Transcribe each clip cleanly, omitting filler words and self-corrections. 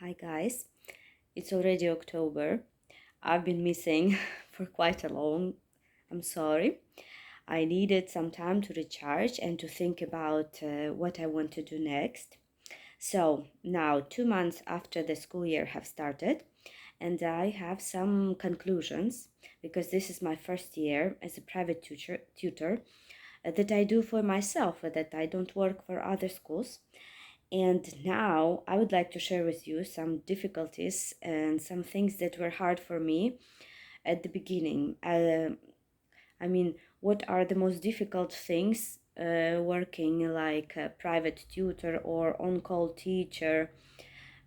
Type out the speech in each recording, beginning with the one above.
Hi guys, it's already October. I've been missing for quite a long. I'm sorry. I needed some time to recharge and to think about what I want to do next. So now, 2 months after the school year have started, and I have some conclusions because this is my first year as a private tutor that I do for myself, that I don't work for other schools. And now I would like to share with you some difficulties and some things that were hard for me at the beginning. What are the most difficult things working like a private tutor or on call teacher,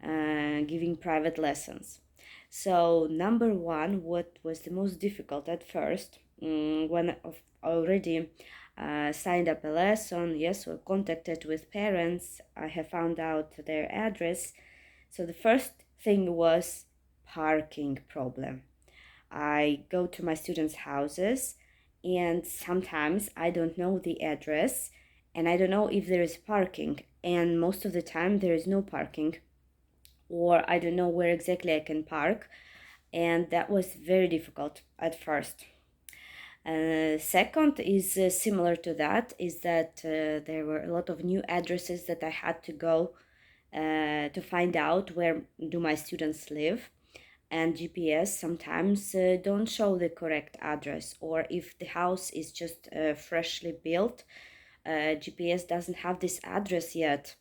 giving private lessons? So, number one, what was the most difficult at first, when I've already signed up a lesson, yes, or contacted with parents, I have found out their address. So, the first thing was parking problem. I go to my students' houses, and sometimes I don't know the address and I don't know if there is parking, and most of the time there is no parking, or I don't know where exactly I can park, and that was very difficult at first. Second is similar to that, is that there were a lot of new addresses that I had to go to find out where do my students live, and GPS sometimes don't show the correct address, or if the house is just freshly built, GPS doesn't have this address yet.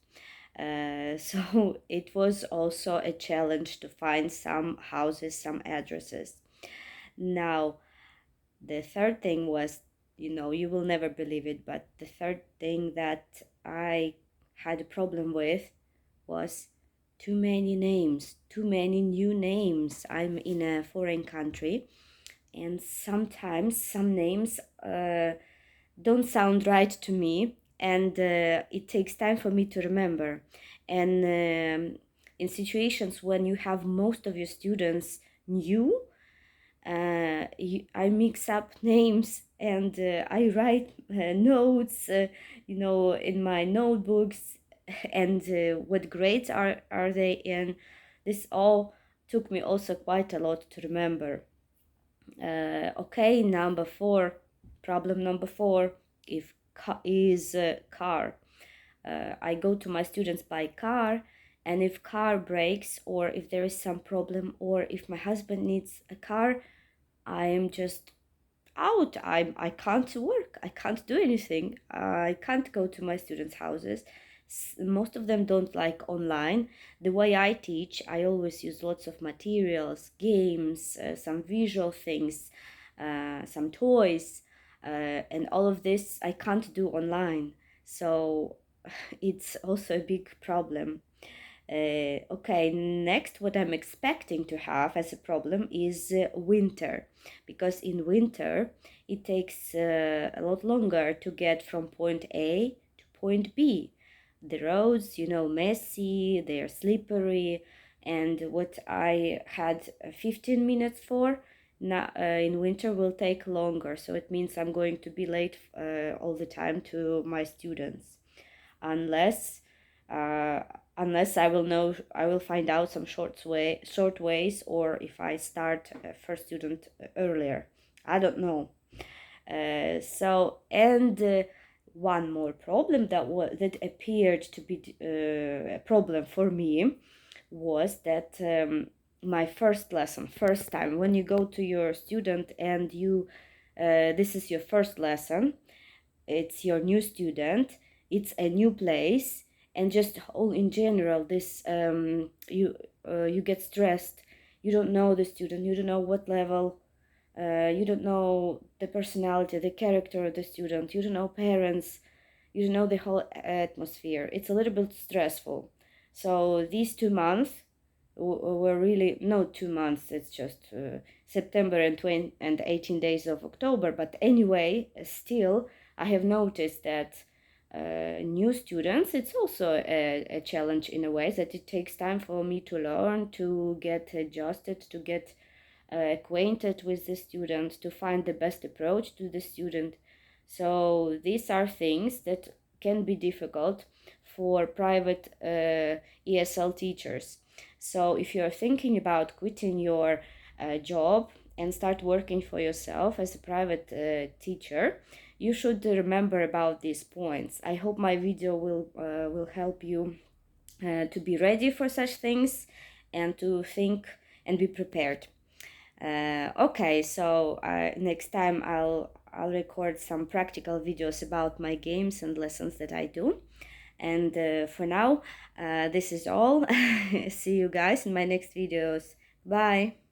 So it was also a challenge to find some houses, some addresses. Now, the third thing was, you will never believe it, but the third thing that I had a problem with was too many names, too many new names. I'm in a foreign country, and sometimes some names don't sound right to me, and it takes time for me to remember. And in situations when you have most of your students new, I mix up names, and I write notes, in my notebooks, and what grades are they in. This all took me also quite a lot to remember. Okay, problem number four, if is car. I go to my students by car, and if car breaks, or if there is some problem, or if my husband needs a car, I am just out. I can't work. I can't do anything. I can't go to my students' houses. Most of them don't like online. The way I teach, I always use lots of materials, games, some visual things, some toys, and all of this I can't do online. So it's also a big problem. Okay, next, what I'm expecting to have as a problem is winter, because in winter it takes a lot longer to get from point A to point B. The roads, messy, they're slippery, and what I had 15 minutes for, now in winter will take longer. So it means I'm going to be late all the time to my students, unless uh, I will find out some short ways, or if I start first student earlier. I don't know. One more problem that appeared to be a problem for me was that my first lesson, first time when you go to your student and this is your first lesson, it's your new student, it's a new place, and just all in general, this you get stressed. You don't know the student, you don't know what level, you don't know the personality, the character of the student, you don't know parents, you don't know the whole atmosphere. It's a little bit stressful. So these 2 months were really, no, 2 months, it's just September and 20 and 18 days of October. But anyway, still I have noticed that new students, it's also a challenge in a way, that it takes time for me to learn, to get adjusted, to get acquainted with the student, to find the best approach to the student. So these are things that can be difficult for private ESL teachers. So if you're thinking about quitting your job and start working for yourself as a private teacher, you should remember about these points. I hope my video will help you to be ready for such things and to think and be prepared. Okay, so next time I'll record some practical videos about my games and lessons that I do. And for now, this is all. See you guys in my next videos. Bye.